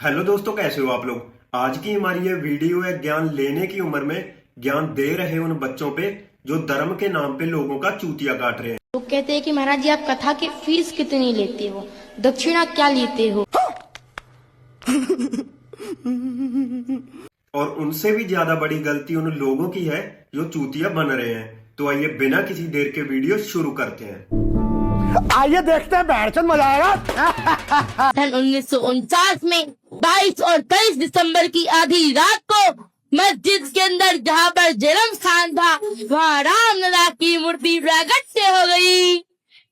Hello दोस्तों, कैसे हो आप लोग। आज की हमारी ये वीडियो है ज्ञान लेने की उम्र में ज्ञान दे रहे उन बच्चों पे जो धर्म के नाम पे लोगों का चूतिया काट रहे हैं। लोग कहते हैं कि महाराज जी आप कथा की फीस कितनी लेते हो, दक्षिणा क्या लेते हो। और उनसे भी ज्यादा बड़ी गलती उन लोगों की है जो चूतिया बन रहे हैं। तो आइए बिना किसी देर के वीडियो शुरू करते हैं। आइए देखते हैं, बैठचंद मजा आएगा। सन 1949 में 22 और 23 दिसंबर की आधी रात को मस्जिद के अंदर जहाँ पर जन्म स्थान था वहाँ रामलला की मूर्ति प्रकट से हो गई,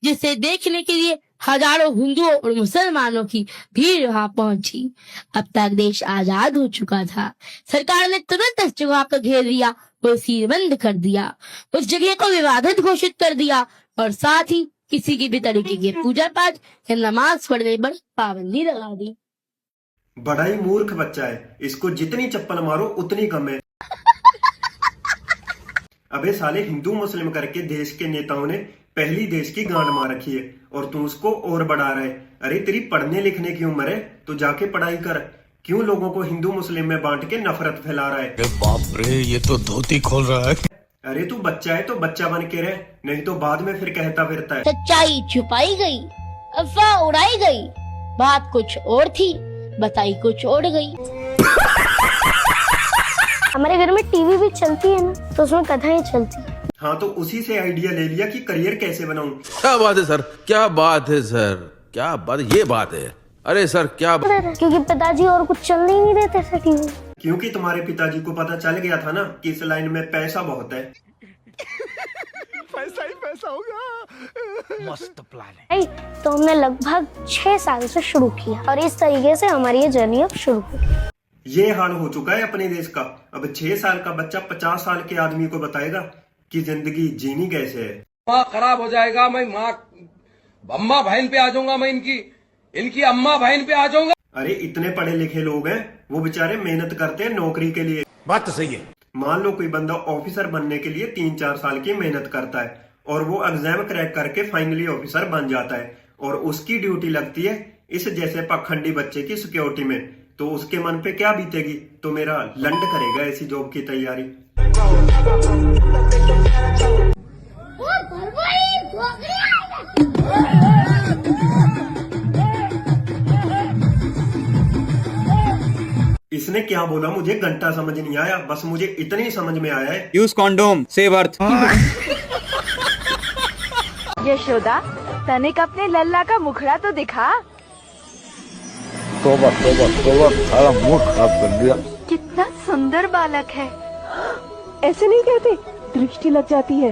जिसे देखने के लिए हजारों हिंदुओं और मुसलमानों की भीड़ वहाँ पहुंची। अब तक देश आजाद हो चुका था। सरकार ने तुरंत इस जगह को घेर दिया और सीलबंद कर दिया, उस जगह को विवादित घोषित कर दिया और साथ ही किसी की भी तरीके की पूजा पाठ या नमाज पढ़ने पर पाबंदी लगा दी। बड़ा ही मूर्ख बच्चा है, इसको जितनी चप्पल मारो उतनी कम है। अबे साले, हिंदू मुस्लिम करके देश के नेताओं ने पहली देश की गांड मार रखी है और तू उसको और बढ़ा रहा है। अरे तेरी पढ़ने लिखने की उम्र है तो जाके पढ़ाई कर। क्यों लोगों को हिंदू मुस्लिम में बांट के नफरत फैला रहा है। बाप रे, ये तो धोती खोल रहा है। अरे तू बच्चा है तो बच्चा बन के रह, नहीं तो बाद में फिर कहता फिरता है। सच्चाई छुपाई गई, अफवाह उड़ाई गई, बात कुछ और थी बताई कुछ और गई। हमारे घर में टीवी भी चलती है ना, तो उसमें कथाएं चलती है। हाँ, तो उसी से आइडिया ले लिया कि करियर कैसे बनाऊं। क्या बात है सर, क्या बात है सर, क्या बात, ये बात है। अरे सर क्या क्योंकि पिताजी और कुछ चलने ही नहीं देते थे टीवी। क्योंकि तुम्हारे पिताजी को पता चल गया था ना कि इस लाइन में पैसा बहुत है। पैसा ही पैसा होगा। मस्त प्लान है। तो हमने लगभग 6 साल से शुरू किया और इस तरीके से हमारी ये जर्नी अब शुरू हुई। ये हाल हो चुका है अपने देश का। अब 6 साल का बच्चा 50 साल के आदमी को बताएगा कि जिंदगी जीनी कैसे है। माँ खराब हो जाएगा, मैं माँ अम्मा बहन पे आ जाऊंगा, मैं इनकी अम्मा बहन पे आ जाऊंगा। अरे इतने पढ़े लिखे लोग हैं, वो बेचारे मेहनत करते हैं नौकरी के लिए। बात तो सही है। मान लो कोई बंदा ऑफिसर बनने के लिए 3-4 साल की मेहनत करता है और वो एग्जाम क्रैक करके फाइनली ऑफिसर बन जाता है और उसकी ड्यूटी लगती है इस जैसे पाखंडी बच्चे की सिक्योरिटी में। तो उसके मन पे क्या बीतेगी। तो मेरा लंड करेगा ऐसी जॉब की तैयारी। इसने क्या बोला मुझे घंटा समझ नहीं आया, बस मुझे इतनी समझ में आया है, use condom, save earth. Yashoda, तनिक अपने लल्ला का मुखड़ा तो दिखा। तोबा तोबा तोबा, सारा मूड खराब कर दिया। कितना सुंदर बालक है। ऐसे नहीं कहते, दृष्टि लग जाती है।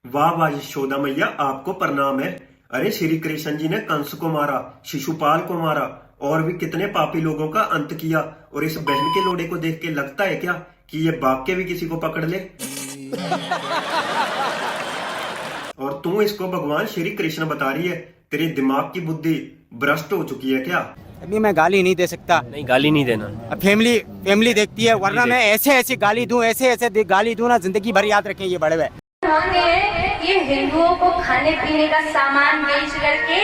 वाह वाह यशोदा मैया, आपको प्रणाम है। अरे श्री कृष्ण जी ने कंस को मारा, शिशुपाल को मारा और भी कितने पापी लोगों का अंत किया। और इस बहन के लोड़े को देख के लगता है क्या कि ये बाप के भी किसी को पकड़ ले। और तू इसको भगवान श्री कृष्ण बता रही है। तेरे दिमाग की बुद्धि भ्रष्ट हो चुकी है क्या। अभी मैं गाली नहीं दे सकता। नहीं, गाली नहीं देना। अब फैमिली देखती है, वरना मैं ऐसे गाली दूं, ऐसे गाली दूं ना, जिंदगी भर याद रखें ये बड़े हुए। ये हिंदुओं को खाने पीने का सामान बेच करके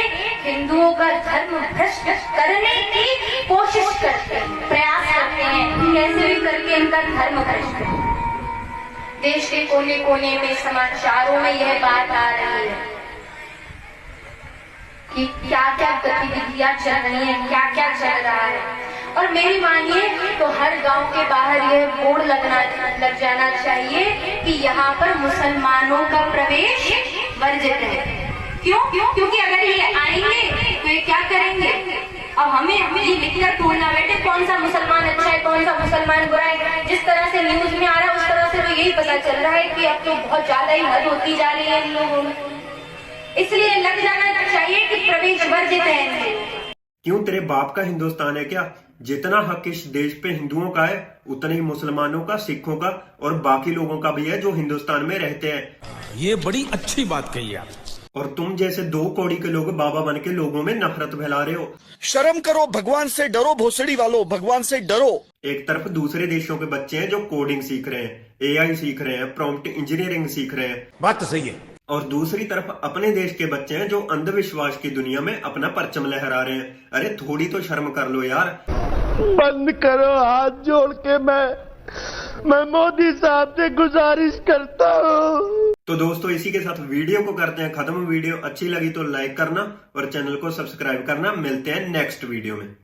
हिंदुओं का धर्म भ्रष्ट करने की कोशिश करते हैं, प्रयास करते हैं, कैसे भी करके इनका धर्म भ्रष्ट करें। देश के कोने कोने में समाचारों में यह बात आ रही है कि क्या क्या गतिविधियां चल रही हैं, क्या क्या चल रहा है। और मेरी मानिए तो हर गांव के बाहर यह बोर्ड लग जाना चाहिए कि यहाँ पर मुसलमानों का प्रवेश वर्जित है। क्यों? क्योंकि अगर ये आएंगे तो ये क्या करेंगे। अब हमें ये लिखकर ढूंढना बेटे कौन सा मुसलमान अच्छा है, कौन सा मुसलमान बुरा है। जिस तरह से न्यूज में आ रहा है उस तरह से तो यही पता चल रहा है कि अब तो बहुत ज्यादा ही हद होती जा रही है इन लोगों में। इसलिए लग जाना चाहिए कि प्रवेश वर्जित है। क्यों, तेरे बाप का हिंदुस्तान है क्या। जितना हक इस देश पे हिंदुओं का है उतना ही मुसलमानों का, सिखों का और बाकी लोगों का भी है जो हिंदुस्तान में रहते हैं। ये बड़ी अच्छी बात कही आप। और तुम जैसे 2 कौड़ी के लोग बाबा बन के लोगों में नफरत फैला रहे हो। शर्म करो, भगवान से डरो, भोसड़ी वालों, भगवान से डरो। एक तरफ दूसरे देशों के बच्चे हैं जो कोडिंग सीख रहे हैं, AI सीख रहे हैं, प्रॉम्प्ट इंजीनियरिंग सीख रहे हैं। बात तो सही है। और दूसरी तरफ अपने देश के बच्चे हैं जो अंधविश्वास की दुनिया में अपना परचम लहरा रहे हैं। अरे थोड़ी तो शर्म कर लो यार। बंद करो, हाथ जोड़ के मैं मोदी साहब से गुजारिश करता हूँ। तो दोस्तों इसी के साथ वीडियो को करते हैं खत्म। वीडियो अच्छी लगी तो लाइक करना और चैनल को सब्सक्राइब करना। मिलते हैं नेक्स्ट वीडियो में।